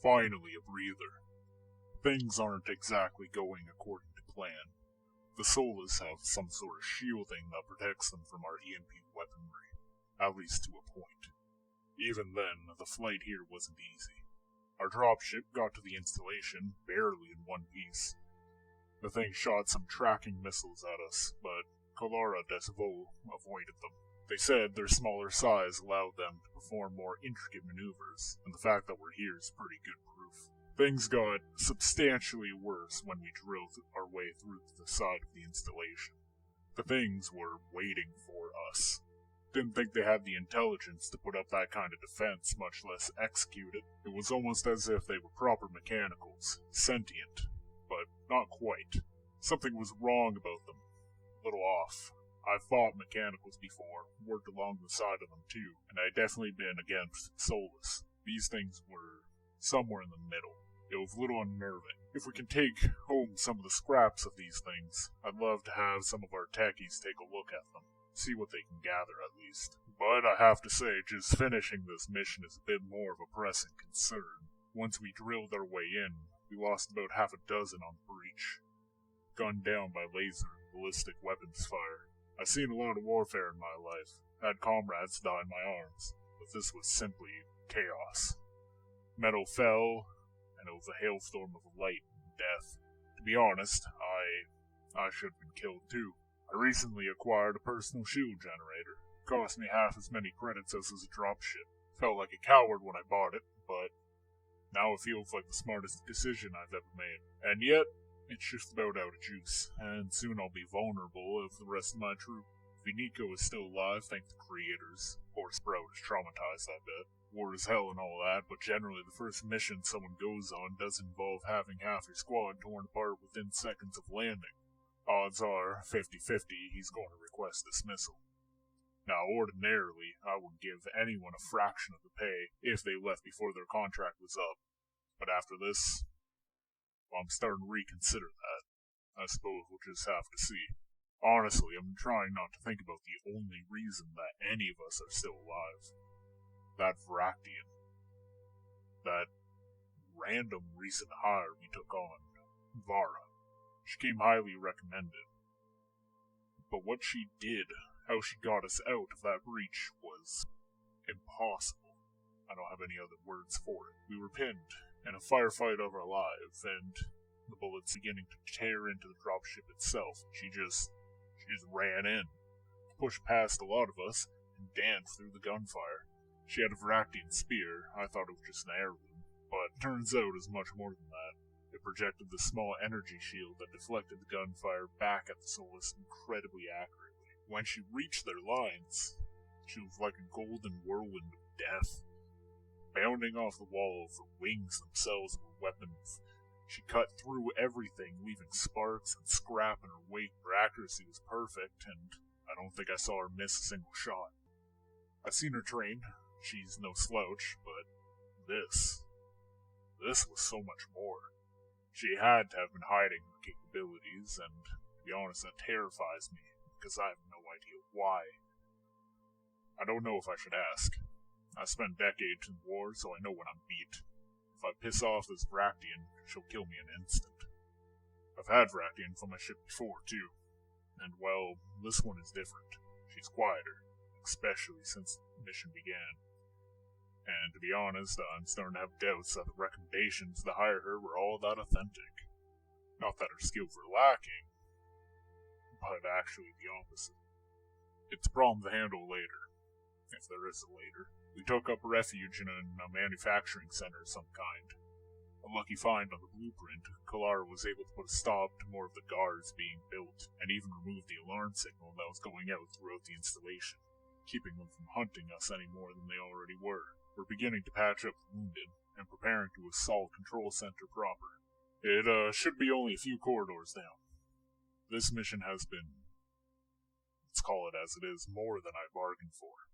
Finally a breather. Things aren't exactly going according to plan. The Solas have some sort of shielding that protects them from our EMP weaponry, at least to a point. Even then, the flight here wasn't easy. Our dropship got to the installation barely in one piece. The thing shot some tracking missiles at us, but Kalara Desvo avoided them. They said their smaller size allowed them to perform more intricate maneuvers, and the fact that we're here is pretty good proof. Things got substantially worse when we drilled our way through to the side of the installation. The things were waiting for us. Didn't think they had the intelligence to put up that kind of defense, much less execute it. It was almost as if they were proper mechanicals, sentient, but not quite. Something was wrong about them, a little off. I've fought mechanicals before, worked along the side of them too, and I'd definitely been against soulless. These things were somewhere in the middle. It was a little unnerving. If we can take home some of the scraps of these things, I'd love to have some of our techies take a look at them, see what they can gather at least. But I have to say, just finishing this mission is a bit more of a pressing concern. Once we drilled our way in, we lost about half a dozen on breach, gunned down by laser and ballistic weapons fire. I've seen a lot of warfare in my life, had comrades die in my arms, but this was simply chaos. Metal fell, and it was a hailstorm of light and death. To be honest, I should have been killed too. I recently acquired a personal shield generator. It cost me half as many credits as a dropship. Felt like a coward when I bought it, but now it feels like the smartest decision I've ever made. And yet, it's just about out of juice, and soon I'll be vulnerable of the rest of my troop. Viniko is still alive, thank the creators. Poor Sprout is traumatized, I bet. War is hell and all that, but generally the first mission someone goes on does involve having half your squad torn apart within seconds of landing. Odds are 50-50 he's going to request dismissal. Now, ordinarily, I would give anyone a fraction of the pay if they left before their contract was up. But after this, well, I'm starting to reconsider that. I suppose we'll just have to see. Honestly, I'm trying not to think about the only reason that any of us are still alive. That Vractian. That random recent hire we took on, Vara. She came highly recommended. But what she did, how she got us out of that breach, was impossible. I don't have any other words for it. We were pinned in a firefight of our lives, and the bullets beginning to tear into the dropship itself. She just ran in, pushed past a lot of us, and danced through the gunfire. She had a Vractian spear. I thought it was just an heirloom, but turns out it's much more than that. It projected the small energy shield that deflected the gunfire back at the Solus incredibly accurately. When she reached their lines, she was like a golden whirlwind of death. Bounding off the wall with her wings themselves were weapons. She cut through everything, leaving sparks and scrap in her wake. Her accuracy was perfect, and I don't think I saw her miss a single shot. I've seen her train. She's no slouch, but this was so much more. She had to have been hiding her capabilities, and to be honest, that terrifies me, because I have no idea why. I don't know if I should ask. I spent decades in war, so I know when I'm beat. If I piss off this Vractian, she'll kill me in an instant. I've had Vractians on my ship before, too. And, well, this one is different. She's quieter, especially since the mission began. And to be honest, I'm starting to have doubts that the recommendations to hire her were all that authentic. Not that her skills were lacking, but actually the opposite. It's a problem to handle later, if there is a later. We took up refuge in a manufacturing center of some kind. A lucky find on the blueprint, Kalara was able to put a stop to more of the guards being built, and even remove the alarm signal that was going out throughout the installation, keeping them from hunting us any more than they already were. We're beginning to patch up the wounded, and preparing to assault Control Center proper. It should be only a few corridors down. This mission has been, let's call it as it is, more than I bargained for.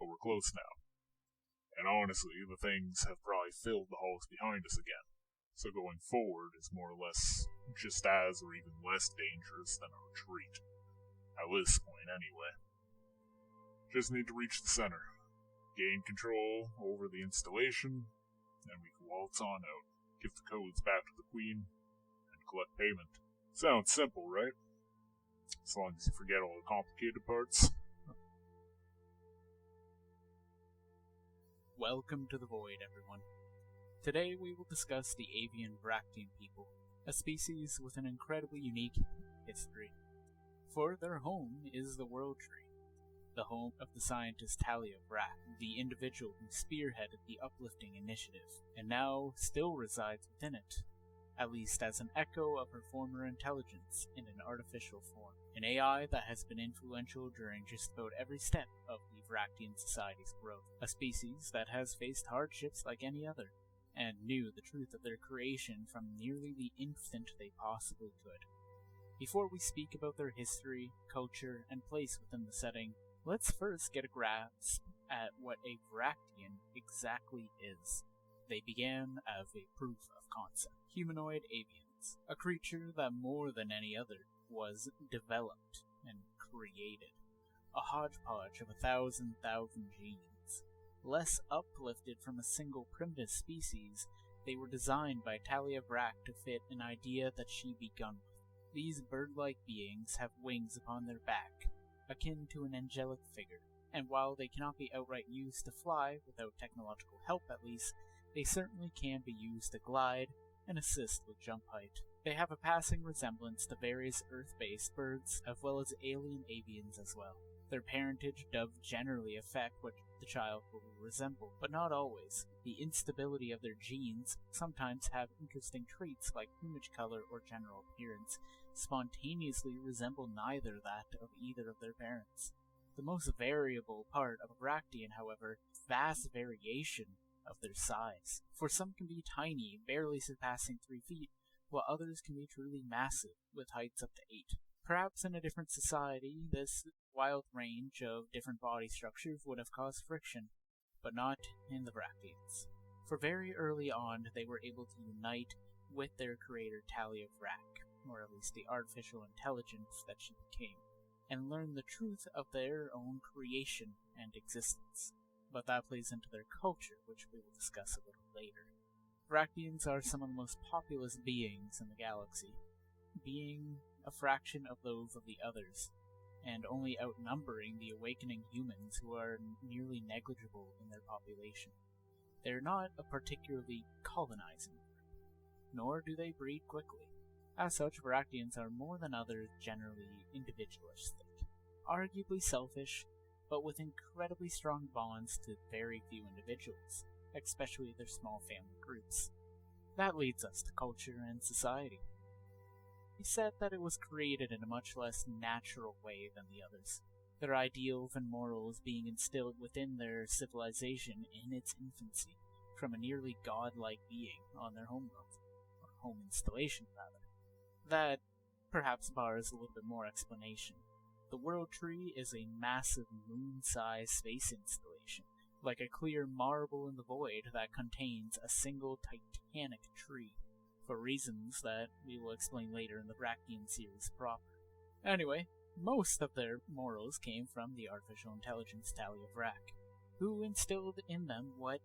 But we're close now. And honestly, the things have probably filled the halls behind us again. So going forward is more or less just as or even less dangerous than a retreat. At this point, anyway. Just need to reach the center. Gain control over the installation, and we can waltz on out, give the codes back to the Queen, and collect payment. Sounds simple, right? As long as you forget all the complicated parts. Welcome to the Void, everyone. Today we will discuss the Avian Vractian people, a species with an incredibly unique history. For their home is the World Tree, the home of the scientist Talia Vrac, the individual who spearheaded the uplifting initiative, and now still resides within it, at least as an echo of her former intelligence in an artificial form. An AI that has been influential during just about every step of the Vractian society's growth. A species that has faced hardships like any other, and knew the truth of their creation from nearly the instant they possibly could. Before we speak about their history, culture, and place within the setting, let's first get a grasp at what a Vractian exactly is. They began as a proof of concept. Humanoid avians, a creature that more than any other was developed and created. A hodgepodge of 1,000 genes. Less uplifted from a single primitive species, they were designed by Talia Vrac to fit an idea that she begun with. These bird-like beings have wings upon their back, akin to an angelic figure, and while they cannot be outright used to fly, without technological help at least, they certainly can be used to glide and assist with jump height. They have a passing resemblance to various Earth-based birds, as well as alien avians as well. Their parentage does generally affect what the child will resemble, but not always. The instability of their genes sometimes have interesting traits like plumage color or general appearance, spontaneously resemble neither that of either of their parents. The most variable part of a Vractian, however, is vast variation of their size, for some can be tiny, barely surpassing 3 feet, while others can be truly massive, with heights up to 8. Perhaps in a different society, this wild range of different body structures would have caused friction, but not in the Vractians. For very early on, they were able to unite with their creator Talia Vrac, or at least the artificial intelligence that she became, and learn the truth of their own creation and existence. But that plays into their culture, which we will discuss a little later. Vractians are some of the most populous beings in the galaxy, being a fraction of those of the others, and only outnumbering the awakening humans who are nearly negligible in their population. They are not a particularly colonizing group, nor do they breed quickly. As such, Vractians are more than others generally individualistic, arguably selfish, but with incredibly strong bonds to very few individuals, especially their small family groups. That leads us to culture and society. He said that it was created in a much less natural way than the others, their ideals and morals being instilled within their civilization in its infancy, from a nearly godlike being on their homeworld, or home installation rather. That perhaps bars a little bit more explanation. The World Tree is a massive moon-sized space installation, like a clear marble in the void that contains a single titanic tree, for reasons that we will explain later in the Vractian series proper. Anyway, most of their morals came from the artificial intelligence Talia Vrac, who instilled in them what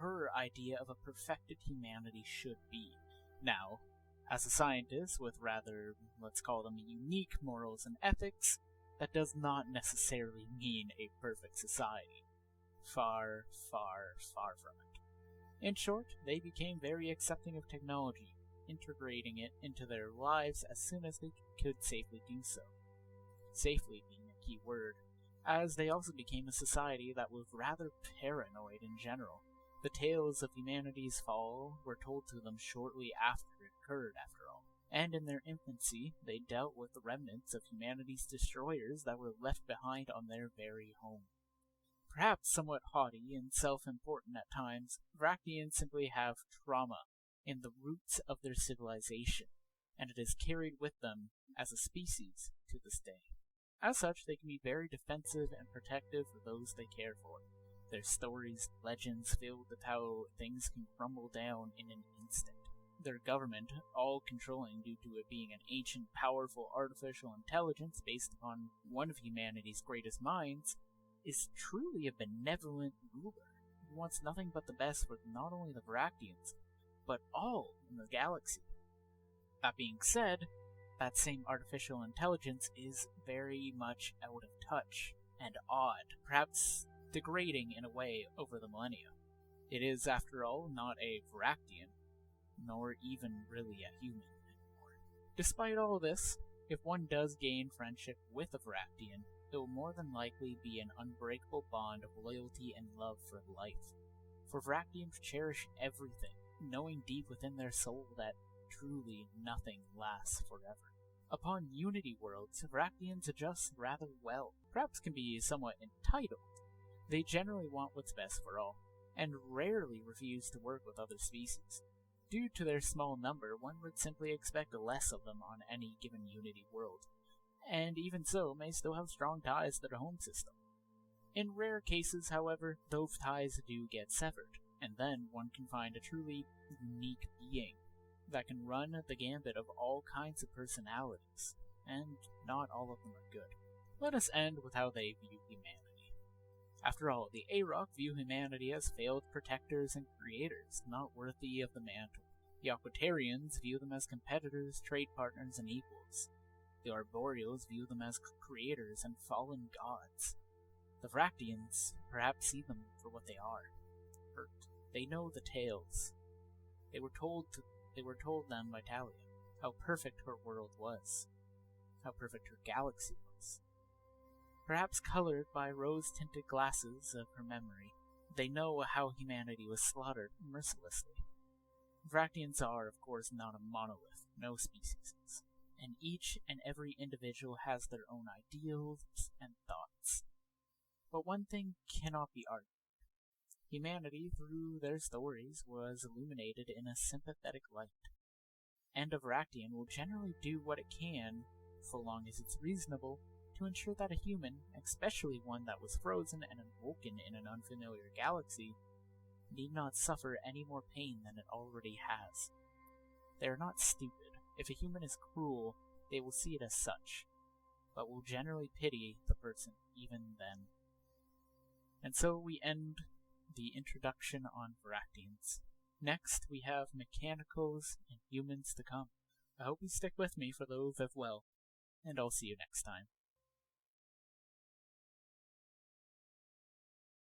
her idea of a perfected humanity should be. Now, as a scientist with rather, let's call them unique morals and ethics, that does not necessarily mean a perfect society. Far, far, far from it. In short, they became very accepting of technology, integrating it into their lives as soon as they could safely do so. Safely being a key word, as they also became a society that was rather paranoid in general. The tales of humanity's fall were told to them shortly after it occurred, after all. And in their infancy, they dealt with the remnants of humanity's destroyers that were left behind on their very home. Perhaps somewhat haughty and self-important at times, Vractians simply have trauma in the roots of their civilization, and it is carried with them as a species to this day. As such, they can be very defensive and protective of those they care for. Their stories, legends filled with how things can crumble down in an instant. Their government, all controlling due to it being an ancient, powerful artificial intelligence based upon one of humanity's greatest minds, is truly a benevolent ruler who wants nothing but the best for not only the Vractians, but all in the galaxy. That being said, that same artificial intelligence is very much out of touch and odd, perhaps degrading in a way over the millennia. It is, after all, not a Vractian, nor even really a human anymore. Despite all this, if one does gain friendship with a Vractian, it will more than likely be an unbreakable bond of loyalty and love for life. For Vractians cherish everything, knowing deep within their soul that truly nothing lasts forever. Upon Unity worlds, Vractians adjust rather well, perhaps can be somewhat entitled. They generally want what's best for all, and rarely refuse to work with other species. Due to their small number, one would simply expect less of them on any given Unity world, and even so may still have strong ties to their home system. In rare cases, however, those ties do get severed, and then one can find a truly unique being that can run the gambit of all kinds of personalities, and not all of them are good. Let us end with how they view humanity. After all, the Aroc view humanity as failed protectors and creators, not worthy of the mantle. The Aquatarians view them as competitors, trade partners, and equals. The Arboreals view them as creators and fallen gods. The Vractians perhaps see them for what they are, hurt. They know the tales. They were told them by Talia how perfect her world was, how perfect her galaxy was. Perhaps colored by rose-tinted glasses of her memory, they know how humanity was slaughtered mercilessly. Vractians are, of course, not a monolith, no species is, and each and every individual has their own ideals and thoughts. But one thing cannot be argued. Humanity, through their stories, was illuminated in a sympathetic light, and a Vractian will generally do what it can, so long as it's reasonable, to ensure that a human, especially one that was frozen and awoken in an unfamiliar galaxy, need not suffer any more pain than it already has. They are not stupid. If a human is cruel, they will see it as such, but will generally pity the person even then. And so we end the introduction on Vractians. Next, we have mechanicals and humans to come. I hope you stick with me for those as well, and I'll see you next time.